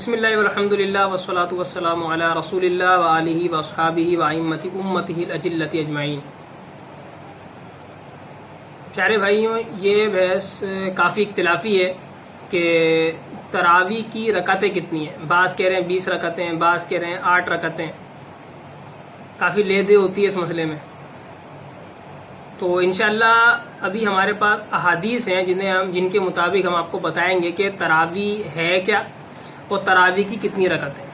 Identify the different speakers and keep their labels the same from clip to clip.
Speaker 1: بسم اللہ والحمد للہ والصلاة والسلام علی رسول اللہ وآلہ واصحابہ وائمۃ امتہ الاجلۃ اجمعین۔ پیارے بھائیوں، یہ بحث کافی اختلافی ہے کہ تراویح کی رکعتیں کتنی ہیں۔ بعض کہہ رہے ہیں 20 رکعتیں، بعض کہہ رہے ہیں 8 رکعتیں۔ کافی لے دے ہوتی ہے اس مسئلے میں۔ تو انشاءاللہ ابھی ہمارے پاس احادیث ہیں جن کے مطابق ہم آپ کو بتائیں گے کہ تراویح ہے کیا اور تراویح کی کتنی رکعتیں۔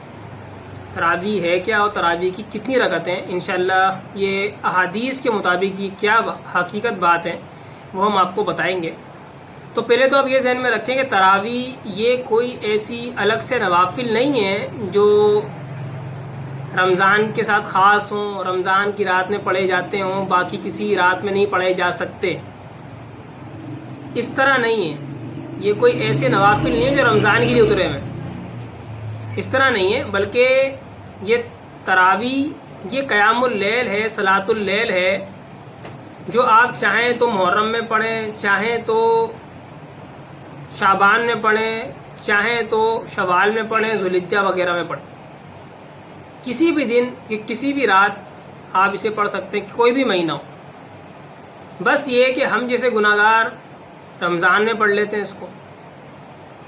Speaker 1: تراویح ہے کیا اور تراویح کی کتنی رکعتیں، انشاءاللہ یہ احادیث کے مطابق یہ کیا حقیقت بات ہے وہ ہم آپ کو بتائیں گے۔ تو پہلے تو آپ یہ ذہن میں رکھیں کہ تراویح یہ کوئی ایسی الگ سے نوافل نہیں ہے جو رمضان کے ساتھ خاص ہوں، رمضان کی رات میں پڑھے جاتے ہوں، باقی کسی رات میں نہیں پڑھے جا سکتے۔ اس طرح نہیں ہے، یہ کوئی ایسے نوافل نہیں ہے جو رمضان کے لیے اترے ہوئے، اس طرح نہیں ہے، بلکہ یہ تراویح یہ قیام اللیل ہے، صلاۃ اللیل ہے، جو آپ چاہیں تو محرم میں پڑھیں، چاہیں تو شعبان میں پڑھیں، چاہیں تو شوال میں پڑھیں، ذوالحجہ وغیرہ میں پڑھیں۔ کسی بھی دن یا کسی بھی رات آپ اسے پڑھ سکتے ہیں، کوئی بھی مہینہ ہو۔ بس یہ کہ ہم جیسے گناہگار رمضان میں پڑھ لیتے ہیں اس کو،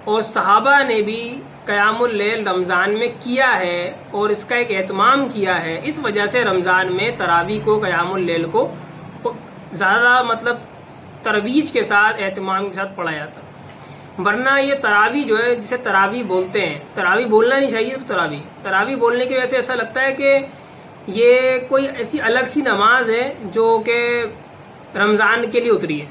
Speaker 1: اور صحابہ نے بھی قیام اللیل رمضان میں کیا ہے اور اس کا ایک اہتمام کیا ہے، اس وجہ سے رمضان میں تراویح کو، قیام اللیل کو زیادہ ترویج کے ساتھ، اہتمام کے ساتھ پڑھا جاتا ہے۔ ورنہ یہ تراویح جو ہے، جسے تراویح بولتے ہیں، تراویح بولنا نہیں چاہیے۔ تراویح بولنے کی وجہ سے ایسا لگتا ہے کہ یہ کوئی ایسی الگ سی نماز ہے جو کہ رمضان کے لیے اتری ہے،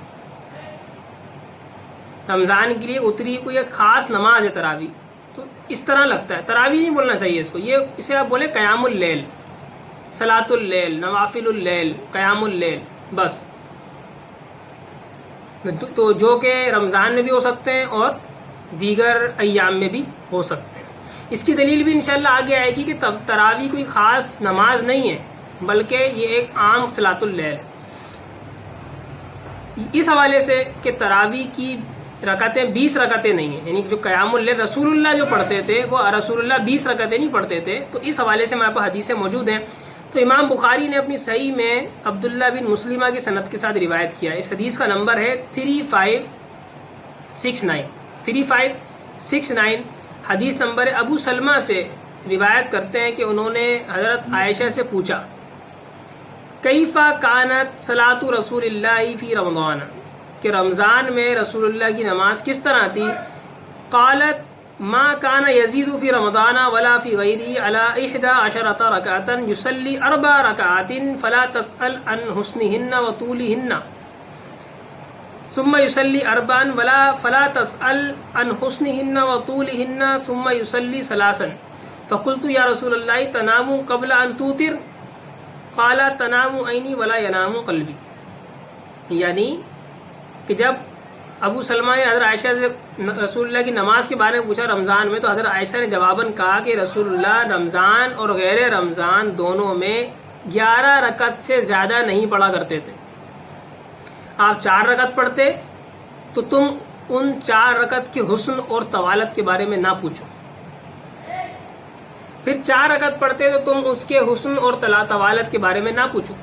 Speaker 1: رمضان کے لیے اتری کوئی ایک خاص نماز ہے تراویح، تو اس طرح لگتا ہے۔ تراویح نہیں بولنا چاہیے اس کو، اسے آپ بولیں قیام اللیل، صلاۃ اللیل، نوافل اللیل، قیام اللیل، بس۔ تو جو کہ رمضان میں بھی ہو سکتے ہیں اور دیگر ایام میں بھی ہو سکتے ہیں۔ اس کی دلیل بھی انشاءاللہ آگے آئے گی کہ تراویح کوئی خاص نماز نہیں ہے، بلکہ یہ ایک عام صلاۃ اللیل ہے۔ اس حوالے سے کہ تراویح کی رکعتیں 20 رکعتیں نہیں ہیں، یعنی جو قیام اللیل رسول اللہ جو پڑھتے تھے وہ رسول اللہ 20 رکعتیں نہیں پڑھتے تھے، تو اس حوالے سے ہمارے پاس حدیثیں موجود ہیں۔ تو امام بخاری نے اپنی صحیح میں عبداللہ بن مسلمہ کی سند کے ساتھ روایت کیا۔ اس حدیث کا نمبر ہے 3569 حدیث نمبر ہے۔ ابو سلمہ سے روایت کرتے ہیں کہ انہوں نے حضرت عائشہ سے پوچھا، کیفا کانت صلاۃ رسول اللہ فی رمضان، کہ رمضان میں رسول اللہ کی نماز کس طرح تھی؟ قالت ما کان یزید فی رمضان ولا فی غیرہ علی 11 رکعۃ یصلی 4 رکعات فلا تسأل عن حسنہن وطولہن ثم یصلی 4 فلا تسأل عن حسنہن وطولہن ثم یصلی 3 فقلت یا رسول اللہ تنام قبل ان توتر؟ قال تنام عینی ولا ینام قلبی۔ یعنی کہ جب ابو سلمہ نے حضرت عائشہ سے رسول اللہ کی نماز کے بارے میں پوچھا رمضان میں، تو حضرت عائشہ نے جواباً کہا کہ رسول اللہ رمضان اور غیر رمضان دونوں میں 11 رکعت سے زیادہ نہیں پڑھا کرتے تھے۔ آپ 4 رکعت پڑھتے تو تم ان 4 رکعت کے حسن اور طوالت کے بارے میں نہ پوچھو، پھر 4 رکعت پڑھتے تو تم اس کے حسن اور طوالت کے بارے میں نہ پوچھو،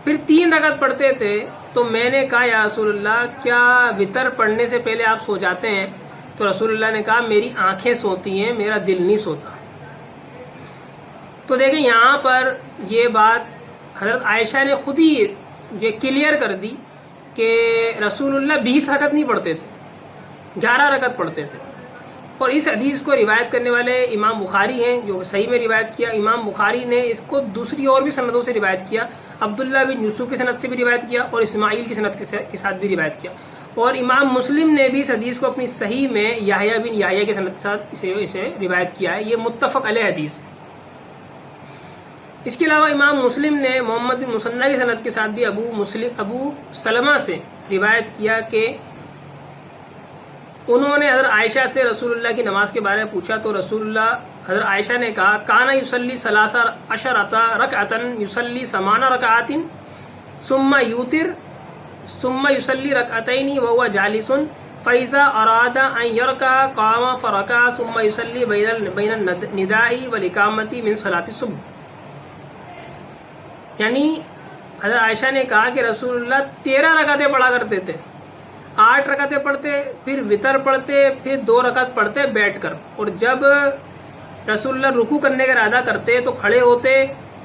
Speaker 1: پھر 3 رکعت پڑھتے تھے تو میں نے کہا یا رسول اللہ کیا وتر پڑھنے سے پہلے آپ سو جاتے ہیں؟ تو رسول اللہ نے کہا میری آنکھیں سوتی ہیں، میرا دل نہیں سوتا۔ تو دیکھیں یہاں پر یہ بات حضرت عائشہ نے خود ہی یہ کلیئر کر دی کہ رسول اللہ 20 رکعت نہیں پڑھتے تھے، 11 رکعت پڑھتے تھے۔ اور اس حدیث کو روایت کرنے والے امام بخاری ہیں جو صحیح میں روایت کیا۔ امام بخاری نے اس کو دوسری اور بھی سندوں سے روایت کیا، عبداللہ بن یوسف کی سند سے بھی روایت کیا اور اسماعیل کی سند کے ساتھ بھی روایت کیا، اور امام مسلم نے بھی اس حدیث کو اپنی صحیح میں یحییٰ بن یحییٰ کی سند کے ساتھ اسے روایت کیا ہے۔ یہ متفق علیہ حدیث ہے۔ اس کے علاوہ امام مسلم نے محمد بن مسنہ کی سند کے ساتھ بھی ابو سلمہ سے روایت کیا کہ انہوں نے حضرت عائشہ سے رسول اللہ کی نماز کے بارے میں پوچھا تو رسول اللہ حضرت عائشہ نے کہا کانا یصلی 13 رکعۃ یصلی 8 رکعات ثم یوتر ثم یصلی رکعتین وهو جالس فَإِذَا أَرَادَ أَن يَرْكَعَ قَامَ فَرَكَعَ ثُمَّ يُصَلِّي بَيْنَ النِّدَاءِ وَالْإِقَامَةِ مِنْ صَلَاةِ الصُّبْحِ. یعنی حضرت عائشہ نے کہا کہ رسول اللہ 13 رکعتیں پڑھا کرتے تھے. 8 رکعتیں پڑھتے، پھر وطر پڑھتے، پھر 2 رکعت پڑھتے بیٹھ کر، اور جب رسول اللہ رکوع کرنے کا ارادہ کرتے تو کھڑے ہوتے،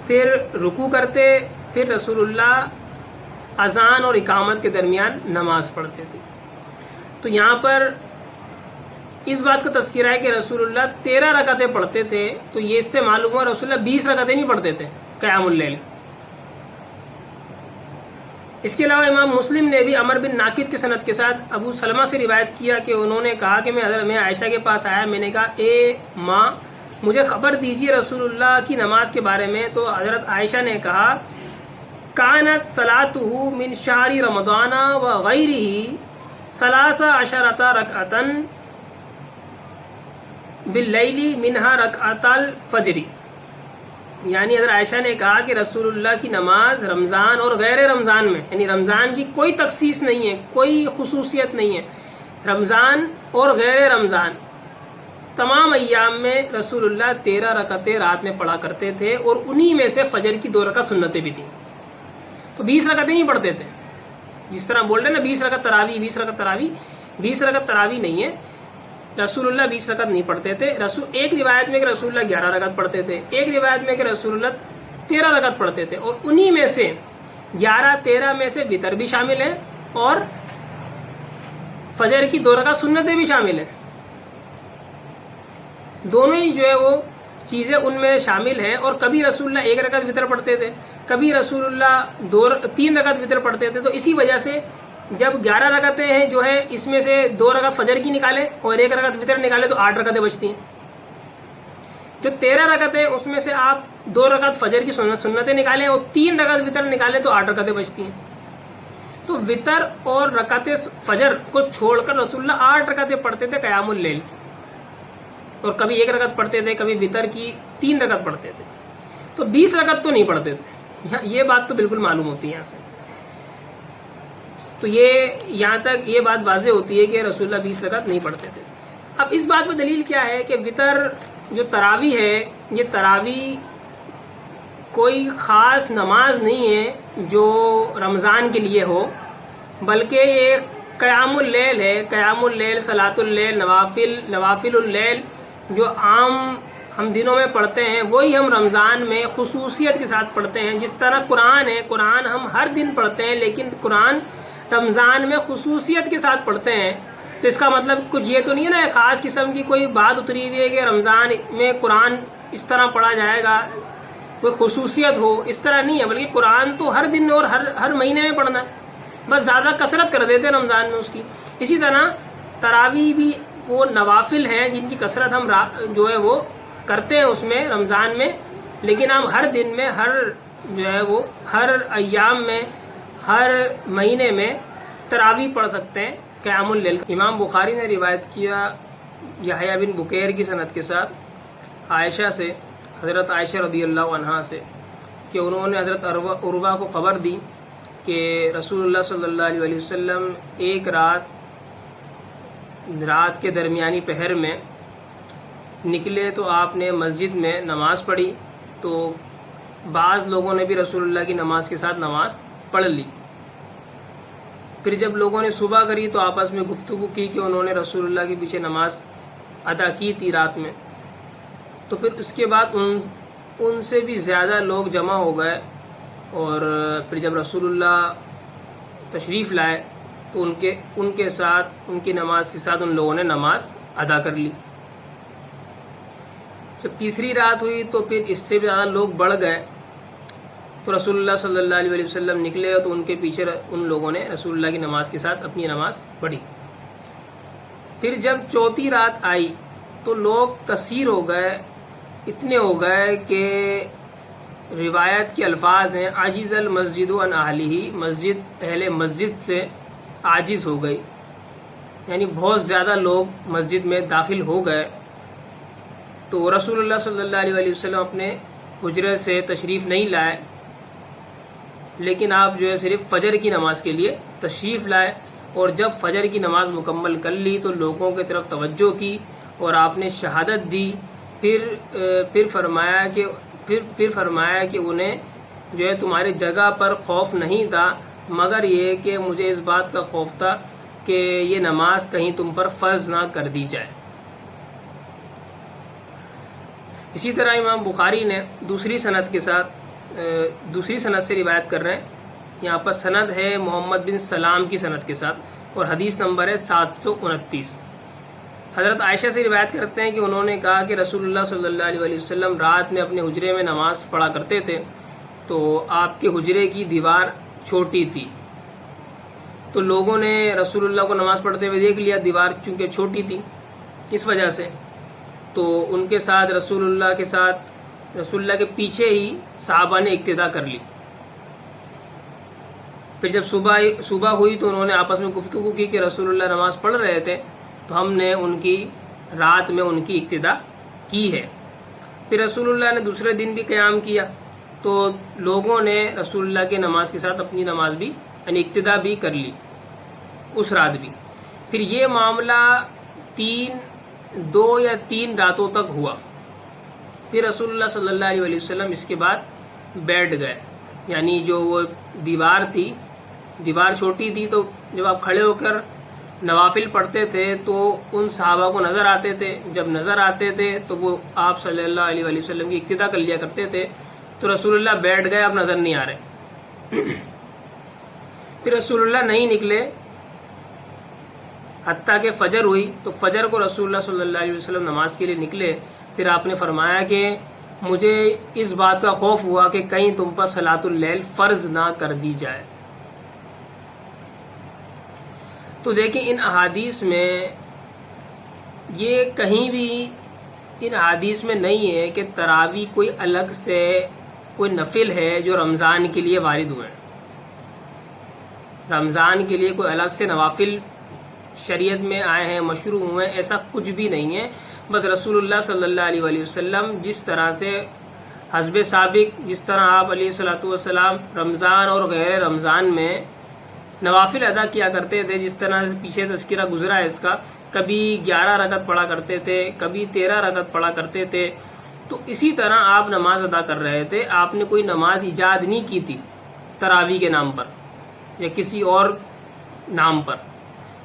Speaker 1: پھر رکوع کرتے، پھر رسول اللہ اذان اور اقامت کے درمیان نماز پڑھتے تھے. تو یہاں پر اس بات کا تذکرہ ہے کہ رسول اللہ 13 رکعتیں پڑھتے تھے، تو یہ اس سے معلوم ہوا رسول اللہ 20 رکعتیں نہیں پڑھتے تھے قیام اللیل. اس کے علاوہ امام مسلم نے بھی عمر بن ناقد کی سند کے ساتھ ابو سلمہ سے روایت کیا کہ انہوں نے کہا کہ میں عائشہ کے پاس آیا، میں نے کہا اے ماں مجھے خبر دیجیے رسول اللہ کی نماز کے بارے میں. تو حضرت عائشہ نے کہا کانت صلاتہ من شہر رمضان وغیرہ 13 رکعۃ باللیل منہا رکعۃ الفجر. یعنی حضرت عائشہ نے کہا کہ رسول اللہ کی نماز رمضان اور غیر رمضان میں، یعنی رمضان کی کوئی تخصیص نہیں ہے، کوئی خصوصیت نہیں ہے، رمضان اور غیر رمضان تمام ایام میں رسول اللہ 13 رکعتیں رات میں پڑھا کرتے تھے، اور انہی میں سے فجر کی 2 رکعت سنتیں بھی تھیں. تو 20 رکعتیں نہیں پڑھتے تھے، جس طرح بول رہے ہیں نا 20 رکعت تراویح 20 رکعت تراویح 20 رکعت تراویح نہیں ہے. رسول اللہ 20 رکعت نہیں پڑھتے تھے. ایک روایت میں کہ رسول اللہ 11 رکعت پڑھتے تھے، ایک روایت میں کہ رسول اللہ 13 رکعت پڑھتے تھے، اور انہی میں سے 11-13 میں سے وتر بھی شامل ہے اور فجر کی 2 رکعت سنتیں بھی شامل ہیں. دونوں ہی جو ہے وہ چیزیں ان میں شامل ہیں. اور کبھی رسول اللہ 1 رکعت وتر پڑھتے تھے، کبھی رسول اللہ 3 رکعت وتر پڑھتے تھے. تو اسی وجہ سے جب 11 رکعتیں ہیں جو ہے اس میں سے 2 رکعت فجر کی نکالے اور 1 رکعت وتر نکالے تو 8 رکعتیں بچتی ہیں. جو 13 رکعتیں اس میں سے آپ 2 رکعت فجر کی سنتیں نکالیں اور 3 رکعت وتر نکالیں تو 8 رکعتیں بچتی ہیں. تو وتر اور رکعت فجر کو چھوڑ کر رسول اللہ 8 رکعتیں پڑھتے تھے قیام اللیل کی، اور کبھی 1 رکعت پڑھتے تھے، کبھی وتر کی 3 رکعت پڑھتے تھے. تو 20 رکعت تو نہیں پڑھتے تھے. یہ بات تو بالکل معلوم ہوتی ہے یہاں سے. تو یہاں تک یہ بات واضح ہوتی ہے کہ رسول اللہ 20 رکعت نہیں پڑھتے تھے. اب اس بات میں دلیل کیا ہے کہ وتر جو تراویح ہے، یہ تراویح کوئی خاص نماز نہیں ہے جو رمضان کے لیے ہو، بلکہ یہ قیام اللیل ہے. قیام اللیل، صلاۃ اللیل، نوافل اللیل جو عام ہم دنوں میں پڑھتے ہیں وہی ہم رمضان میں خصوصیت کے ساتھ پڑھتے ہیں. جس طرح قرآن ہے، قرآن ہم ہر دن پڑھتے ہیں لیکن قرآن رمضان میں خصوصیت کے ساتھ پڑھتے ہیں. تو اس کا مطلب کچھ یہ تو نہیں ہے نا خاص قسم کی کوئی بات اتری ہوئی ہے کہ رمضان میں قرآن اس طرح پڑھا جائے گا، کوئی خصوصیت ہو، اس طرح نہیں ہے. بلکہ قرآن تو ہر دن اور ہر مہینے میں پڑھنا ہے، بس زیادہ کثرت کر دیتے ہیں رمضان میں اس کی. اسی طرح تراویح بھی وہ نوافل ہیں جن کی کثرت ہم جو ہے وہ کرتے ہیں اس میں رمضان میں، لیکن ہم ہر دن میں ہر ایام میں ہر مہینے میں تراویح پڑھ سکتے ہیں قیام اللیل. امام بخاری نے روایت کیا یحییٰ بن بکیر کی سند کے ساتھ عائشہ سے، حضرت عائشہ رضی اللہ عنہا سے، کہ انہوں نے حضرت عروہ کو خبر دی کہ رسول اللہ صلی اللہ علیہ وسلم ایک رات کے درمیانی پہر میں نکلے تو آپ نے مسجد میں نماز پڑھی، تو بعض لوگوں نے بھی رسول اللہ کی نماز کے ساتھ نماز پڑھ لی. پھر جب لوگوں نے صبح کری تو آپس میں گفتگو کی کہ انہوں نے رسول اللہ کے پیچھے نماز ادا کی تھی رات میں. تو پھر اس کے بعد ان سے بھی زیادہ لوگ جمع ہو گئے، اور پھر جب رسول اللہ تشریف لائے تو ان کے ساتھ ان کی نماز کے ساتھ ان لوگوں نے نماز ادا کر لی. جب تیسری رات ہوئی تو پھر اس سے بھی زیادہ لوگ بڑھ گئے، تو رسول اللہ صلی اللہ علیہ وسلم نکلے تو ان کے پیچھے ان لوگوں نے رسول اللہ کی نماز کے ساتھ اپنی نماز پڑھی. پھر جب چوتھی رات آئی تو لوگ کثیر ہو گئے، اتنے ہو گئے کہ روایت کے الفاظ ہیں عاجز المسجد عن اہلہ، مسجد اہل مسجد سے عاجز ہو گئی، یعنی بہت زیادہ لوگ مسجد میں داخل ہو گئے. تو رسول اللہ صلی اللہ علیہ وسلم اپنے حجرے سے تشریف نہیں لائے، لیکن آپ جو ہے صرف فجر کی نماز کے لیے تشریف لائے، اور جب فجر کی نماز مکمل کر لی تو لوگوں کی طرف توجہ کی اور آپ نے شہادت دی. پھر فرمایا کہ انہیں جو ہے تمہاری جگہ پر خوف نہیں تھا مگر یہ کہ مجھے اس بات کا خوف تھا کہ یہ نماز کہیں تم پر فرض نہ کر دی جائے. اسی طرح امام بخاری نے دوسری سند سے روایت کر رہے ہیں. یہاں پر سند ہے محمد بن سلام کی سند کے ساتھ اور حدیث نمبر ہے 729. حضرت عائشہ سے روایت کرتے ہیں کہ انہوں نے کہا کہ رسول اللہ صلی اللہ علیہ وسلم رات میں اپنے حجرے میں نماز پڑھا کرتے تھے تو آپ کے حجرے کی دیوار چھوٹی تھی تو لوگوں نے رسول اللہ کو نماز پڑھتے ہوئے دیکھ لیا. دیوار چونکہ چھوٹی تھی اس وجہ سے تو ان کے ساتھ رسول اللہ کے پیچھے ہی صحابہ نے اقتدا کر لی. پھر جب صبح ہوئی تو انہوں نے آپس میں گفتگو کی کہ رسول اللہ نماز پڑھ رہے تھے تو ہم نے رات میں ان کی اقتدا کی ہے. پھر رسول اللہ نے دوسرے دن بھی قیام کیا تو لوگوں نے رسول اللہ کے نماز کے ساتھ اپنی نماز بھی یعنی اقتدا بھی کر لی اس رات بھی. پھر یہ معاملہ 2 یا 3 راتوں تک ہوا. پھر رسول اللہ صلی اللہ علیہ وسلم اس کے بعد بیٹھ گئے. یعنی جو وہ دیوار چھوٹی تھی تو جب آپ کھڑے ہو کر نوافل پڑھتے تھے تو ان صحابہ کو نظر آتے تھے. جب نظر آتے تھے تو وہ آپ صلی اللہ علیہ وسلم کی اقتدا کر لیا کرتے تھے. تو رسول اللہ بیٹھ گئے, اب نظر نہیں آ رہے. پھر رسول اللہ نہیں نکلے حتیٰ کہ فجر ہوئی تو فجر کو رسول اللہ صلی اللہ علیہ وسلم نماز کے لیے نکلے. پھر آپ نے فرمایا کہ مجھے اس بات کا خوف ہوا کہ کہیں تم پر صلاۃ اللیل فرض نہ کر دی جائے. تو دیکھیں ان احادیث میں یہ کہیں بھی ان احادیث میں نہیں ہے کہ تراویح کوئی الگ سے کوئی نفل ہے جو رمضان کے لیے وارد ہوئے ہیں. رمضان کے لیے کوئی الگ سے نوافل شریعت میں آئے ہیں, مشروع ہوئے ہیں, ایسا کچھ بھی نہیں ہے. بس رسول اللہ صلی اللہ علیہ وسلم جس طرح سے حسب سابق جس طرح آپ علیہ الصلوۃ والسلام رمضان اور غیر رمضان میں نوافل ادا کیا کرتے تھے, جس طرح سے پیچھے تذکرہ گزرا ہے اس کا, کبھی 11 رکعت پڑھا کرتے تھے, کبھی 13 رکعت پڑھا کرتے تھے, تو اسی طرح آپ نماز ادا کر رہے تھے. آپ نے کوئی نماز ایجاد نہیں کی تھی تراویح کے نام پر یا کسی اور نام پر.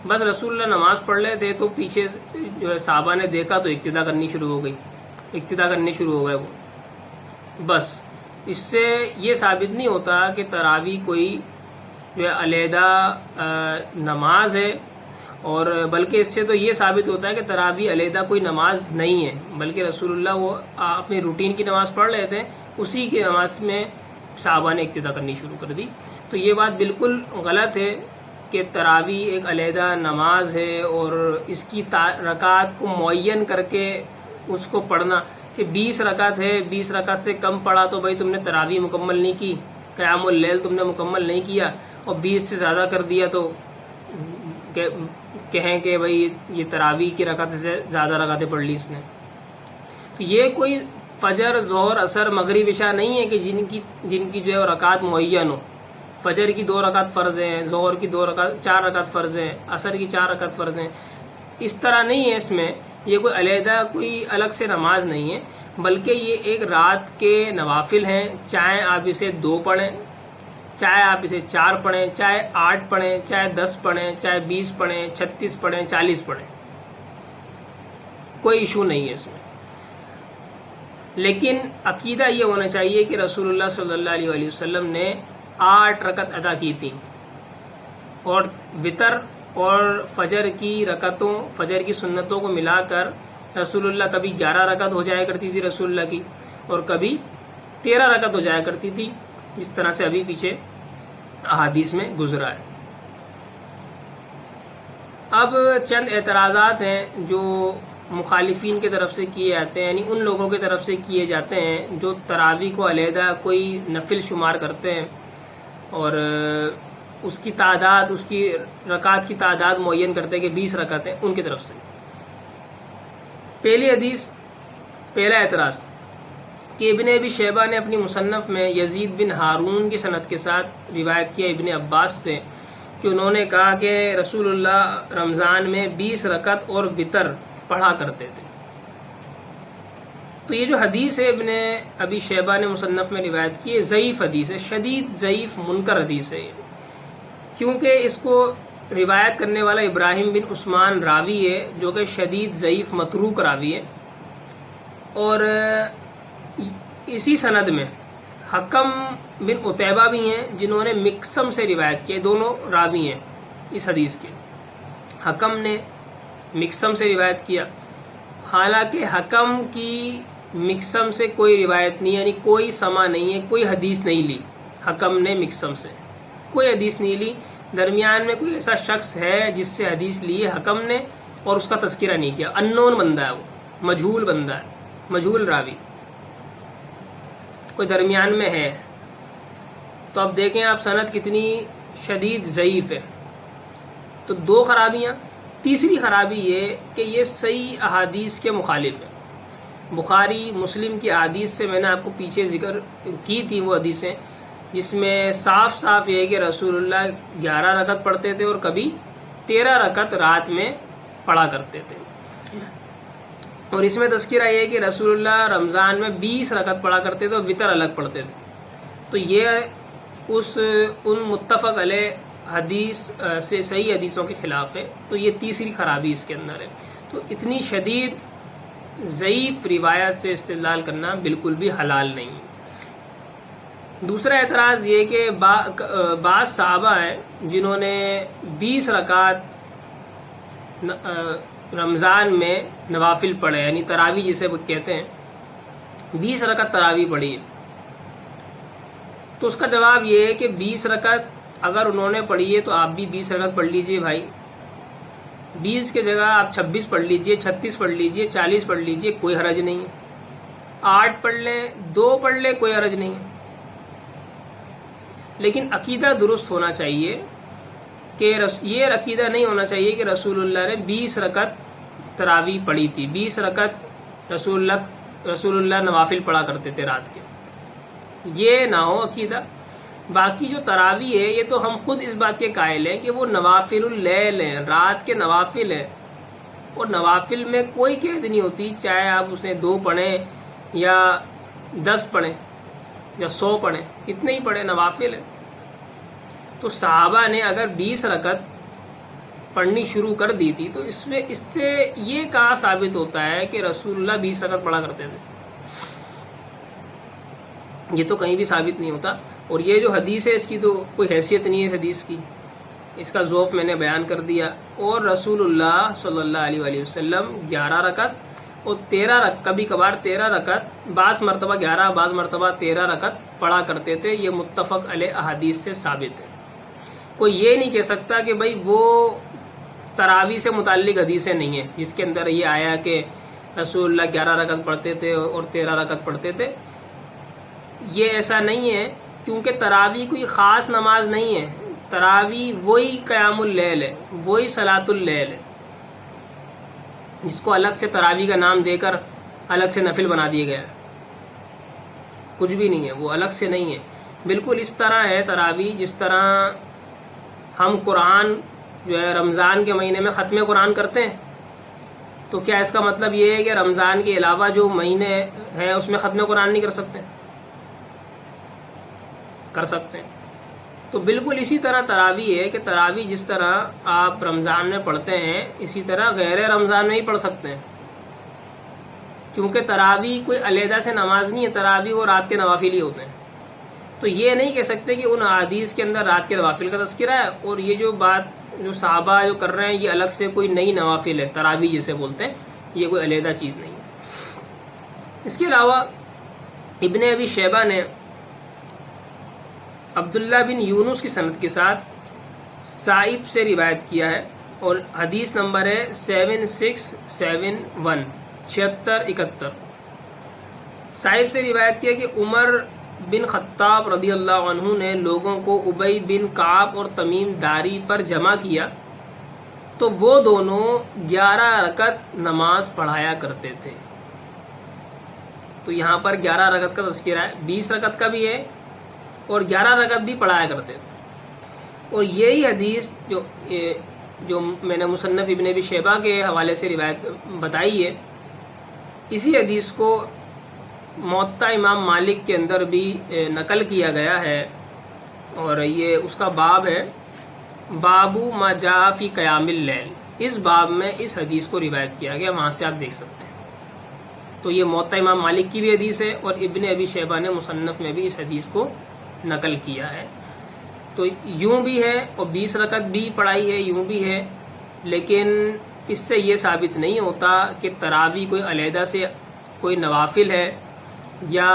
Speaker 1: بس رسول اللہ نماز پڑھ رہے تھے تو پیچھے جو ہے صحابہ نے دیکھا تو اقتدا کرنی شروع ہو گئے وہ. بس اس سے یہ ثابت نہیں ہوتا کہ تراویح کوئی جو ہے علیحدہ نماز ہے, اور بلکہ اس سے تو یہ ثابت ہوتا ہے کہ تراویح علیحدہ کوئی نماز نہیں ہے, بلکہ رسول اللہ وہ اپنی روٹین کی نماز پڑھ رہے تھے, اسی کی نماز میں صحابہ نے اقتدا کرنی شروع کر دی. تو یہ بات بالکل غلط ہے کہ تراویح ایک علیحدہ نماز ہے اور اس کی رکعات کو معین کر کے اس کو پڑھنا کہ 20 رکعت ہے, 20 رکعت سے کم پڑھا تو بھائی تم نے تراویح مکمل نہیں کی, قیام اللیل تم نے مکمل نہیں کیا, اور 20 سے زیادہ کر دیا تو کہیں کہ بھائی یہ تراویح کی رکعت سے زیادہ رکعتیں پڑھ لی اس نے. تو یہ کوئی فجر ظہر عصر مغرب عشاء نہیں ہے کہ جن کی جو ہے رکعت معین ہو. فجر کی 2 رکعت فرض ہیں, ظہر کی 4 رکعت فرض ہیں, عصر کی 4 رکعت فرض ہیں. اس طرح نہیں ہے. اس میں یہ کوئی علیحدہ کوئی الگ سے نماز نہیں ہے, بلکہ یہ ایک رات کے نوافل ہیں. چاہے آپ اسے 2 پڑھیں, چاہے آپ اسے 4 پڑھیں, چاہے 8 پڑھیں, چاہے 10 پڑھیں, چاہے 20 پڑھیں, 36 پڑھیں, 40 پڑھیں, کوئی ایشو نہیں ہے اس میں. لیکن عقیدہ یہ ہونا چاہیے کہ رسول اللہ صلی اللہ علیہ وسلم نے 8 رکعت ادا کی تھی, اور وطر اور فجر کی رکعتوں, فجر کی سنتوں کو ملا کر رسول اللہ کبھی 11 رکعت ہو جایا کرتی تھی رسول اللہ کی, اور کبھی 13 رکعت ہو جایا کرتی تھی, جس طرح سے ابھی پیچھے احادیث میں گزرا ہے. اب چند اعتراضات ہیں جو مخالفین کی طرف سے کیے جاتے ہیں, یعنی ان لوگوں کی طرف سے کیے جاتے ہیں جو تراویح کو علیحدہ کوئی نفل شمار کرتے ہیں اور اس کی تعداد, اس کی رکعات کی تعداد معین کرتے ہیں کہ 20 رکعتیں, ان کی طرف سے. پہلا اعتراض کہ ابن ابی شیبہ نے اپنی مصنف میں یزید بن ہارون کی سند کے ساتھ روایت کیا ابن عباس سے کہ انہوں نے کہا کہ رسول اللہ رمضان میں 20 رکعت اور وطر پڑھا کرتے تھے. تو یہ جو حدیث ہے ابن ابی شیبہ نے مصنف میں روایت کی ہے، ضعیف حدیث ہے، شدید ضعیف منکر حدیث ہے، کیونکہ اس کو روایت کرنے والا ابراہیم بن عثمان راوی ہے جو کہ شدید ضعیف متروک راوی ہے، اور اسی سند میں حکم بن عتیبہ بھی ہیں جنہوں نے مکسم سے روایت کی، دونوں راوی ہیں اس حدیث کے. حکم نے مکسم سے روایت کیا، حالانکہ حکم کی مکسم سے کوئی روایت نہیں، یعنی کوئی سما نہیں ہے، کوئی حدیث نہیں لی. حکم نے مکسم سے کوئی حدیث نہیں لی. درمیان میں کوئی ایسا شخص ہے جس سے حدیث لی ہے حکم نے اور اس کا تذکرہ نہیں کیا، انون بندہ ہے، وہ مجہول بندہ ہے، مجہول راوی کوئی درمیان میں ہے. تو اب دیکھیں آپ سند کتنی شدید ضعیف ہے. تو دو خرابیاں. تیسری خرابی یہ کہ یہ صحیح احادیث کے مخالف ہے. بخاری مسلم کی احادیث سے میں نے آپ کو پیچھے ذکر کی تھی، وہ حدیثیں جس میں صاف صاف یہ ہے کہ رسول اللہ 11 رکعت پڑھتے تھے اور کبھی 13 رکعت رات میں پڑھا کرتے تھے. اور اس میں تذکرہ یہ ہے کہ رسول اللہ رمضان میں 20 رکعت پڑھا کرتے تھے اور وطر الگ پڑھتے تھے. تو یہ ان متفق علیہ حدیث سے صحیح حدیثوں کے خلاف ہے. تو یہ تیسری خرابی اس کے اندر ہے. تو اتنی شدید ضعیف روایت سے استدلال کرنا بالکل بھی حلال نہیں. دوسرا اعتراض یہ کہ بعض صحابہ ہیں جنہوں نے 20 رکعت رمضان میں نوافل پڑھے، یعنی تراویح جسے وہ کہتے ہیں، 20 رکعت تراویح پڑھی. تو اس کا جواب یہ ہے کہ 20 رکعت اگر انہوں نے پڑھی ہے تو آپ بھی 20 رکعت پڑھ لیجئے بھائی. 20 کی جگہ آپ 26 پڑھ لیجئے، 36 پڑھ لیجئے، 40 پڑھ لیجئے، کوئی حرج نہیں ہے. 8 پڑھ لیں، 2 پڑھ لیں، کوئی حرج نہیں ہے. لیکن عقیدہ درست ہونا چاہیے کہ یہ عقیدہ نہیں ہونا چاہیے کہ رسول اللہ نے 20 رکعت تراویح پڑھی تھی، 20 رکعت رسول اللہ نوافل پڑھا کرتے تھے رات کے. یہ نہ ہو عقیدہ. باقی جو تراویح ہے یہ تو ہم خود اس بات کے قائل ہیں کہ وہ نوافل اللیل ہیں، رات کے نوافل ہیں، اور نوافل میں کوئی قید نہیں ہوتی، چاہے آپ اسے 2 پڑھیں یا 10 پڑھیں یا 100 پڑھیں، کتنے ہی پڑھیں، نوافل ہیں. تو صحابہ نے اگر 20 رکعت پڑھنی شروع کر دی تھی تو اس سے یہ کہاں ثابت ہوتا ہے کہ رسول اللہ 20 رکعت پڑھا کرتے تھے؟ یہ تو کہیں بھی ثابت نہیں ہوتا. اور یہ جو حدیث ہے اس کی تو کوئی حیثیت نہیں ہے اس حدیث کی، اس کا ضعف میں نے بیان کر دیا. اور رسول اللہ صلی اللہ علیہ وآلہ وسلم 11 رکعت اور 13 رکعت، کبھی کبھار 13 رکعت، بعض مرتبہ 11، بعض مرتبہ 13 رکعت پڑھا کرتے تھے. یہ متفق علیہ احادیث سے ثابت ہے. کوئی یہ نہیں کہہ سکتا کہ بھائی وہ تراویح سے متعلق حدیثیں نہیں ہیں جس کے اندر یہ آیا کہ رسول اللہ 11 رکعت پڑھتے تھے اور 13 رکعت پڑھتے تھے. یہ ایسا نہیں ہے، کیونکہ تراویح کوئی خاص نماز نہیں ہے. تراویح وہی قیام اللیل ہے، وہی صلاۃ اللیل ہے جس کو الگ سے تراویح کا نام دے کر الگ سے نفل بنا دیا گیا ہے. کچھ بھی نہیں ہے، وہ الگ سے نہیں ہے. بالکل اس طرح ہے تراویح جس طرح ہم قرآن جو ہے رمضان کے مہینے میں ختم قرآن کرتے ہیں، تو کیا اس کا مطلب یہ ہے کہ رمضان کے علاوہ جو مہینے ہیں اس میں ختم قرآن نہیں کر سکتے؟ کر سکتے ہیں. تو بالکل اسی طرح تراویح ہے کہ تراویح جس طرح آپ رمضان میں پڑھتے ہیں اسی طرح غیر رمضان میں ہی پڑھ سکتے ہیں، کیونکہ تراویح کوئی علیحدہ سے نماز نہیں ہے. تراویح وہ رات کے نوافل ہی ہوتے ہیں. تو یہ نہیں کہہ سکتے کہ ان احادیث کے اندر رات کے نوافل کا تذکرہ ہے اور یہ جو بات جو صحابہ جو کر رہے ہیں یہ الگ سے کوئی نئی نوافل ہے، تراویح جسے بولتے ہیں، یہ کوئی علیحدہ چیز نہیں ہے. اس کے علاوہ ابن ابی شیبہ نے عبداللہ بن یونس کی سند کے ساتھ سائب سے روایت کیا ہے اور حدیث نمبر ہے 7671 7671. سائب سے روایت کیا کہ عمر بن خطاب رضی اللہ عنہ نے لوگوں کو ابی بن کعب اور تمیم داری پر جمع کیا تو وہ دونوں 11 رکعت نماز پڑھایا کرتے تھے. تو یہاں پر 11 رکعت کا تذکرہ ہے، 20 رکعت کا بھی ہے اور 11 رکعت بھی پڑھایا کرتے تھے. اور یہی حدیث جو میں نے مصنف ابن ابی شیبہ کے حوالے سے روایت بتائی ہے، اسی حدیث کو موطا امام مالک کے اندر بھی نقل کیا گیا ہے، اور یہ اس کا باب ہے بابو ما جاء فی قیام اللیل۔ اس باب میں اس حدیث کو روایت کیا گیا، وہاں سے آپ دیکھ سکتے ہیں۔ تو یہ موطا امام مالک کی بھی حدیث ہے، اور ابن ابی شیبہ نے مصنف میں بھی اس حدیث کو نقل کیا ہے۔ تو یوں بھی ہے، اور 20 رکعت بھی پڑھائی ہے، یوں بھی ہے، لیکن اس سے یہ ثابت نہیں ہوتا کہ تراویح کوئی علیحدہ سے کوئی نوافل ہے، یا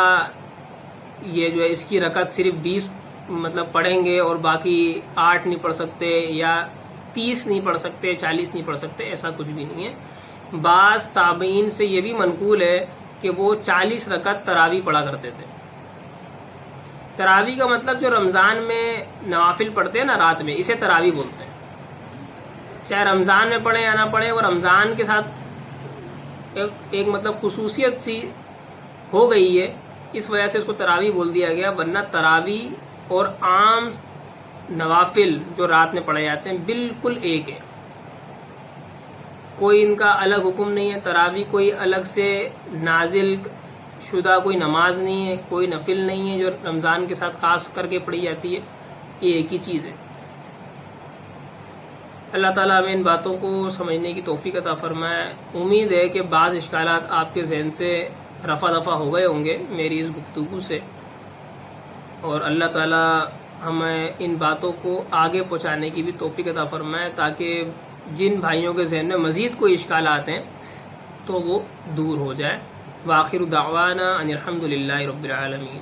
Speaker 1: یہ جو ہے اس کی رکعت صرف 20 مطلب پڑھیں گے اور باقی 8 نہیں پڑھ سکتے، یا 30 نہیں پڑھ سکتے، 40 نہیں پڑھ سکتے، ایسا کچھ بھی نہیں ہے۔ بعض تابعین سے یہ بھی منقول ہے کہ وہ 40 رکعت تراویح پڑھا کرتے تھے۔ تراویح کا مطلب جو رمضان میں نوافل پڑھتے ہیں نا رات میں، اسے تراویح بولتے ہیں، چاہے رمضان میں پڑھیں یا نہ پڑھیں، وہ رمضان کے ساتھ ایک مطلب خصوصیت سی ہو گئی ہے، اس وجہ سے اس کو تراویح بول دیا گیا، ورنہ تراویح اور عام نوافل جو رات میں پڑھے جاتے ہیں بالکل ایک ہے، کوئی ان کا الگ حکم نہیں ہے۔ تراویح کوئی الگ سے نازل شدہ کوئی نماز نہیں ہے، کوئی نفل نہیں ہے جو رمضان کے ساتھ خاص کر کے پڑھی جاتی ہے، یہ ایک ہی چیز ہے۔ اللہ تعالیٰ ہمیں ان باتوں کو سمجھنے کی توفیق عطا فرمائے۔ امید ہے کہ بعض اشکالات آپ کے ذہن سے رفع دفع ہو گئے ہوں گے میری اس گفتگو سے، اور اللہ تعالیٰ ہمیں ان باتوں کو آگے پہنچانے کی بھی توفیق عطا فرمائے، تاکہ جن بھائیوں کے ذہن میں مزید کوئی اشکالات ہیں تو وہ دور ہو جائے۔ وآخر دعوانا ان الحمد للہ رب العالمین۔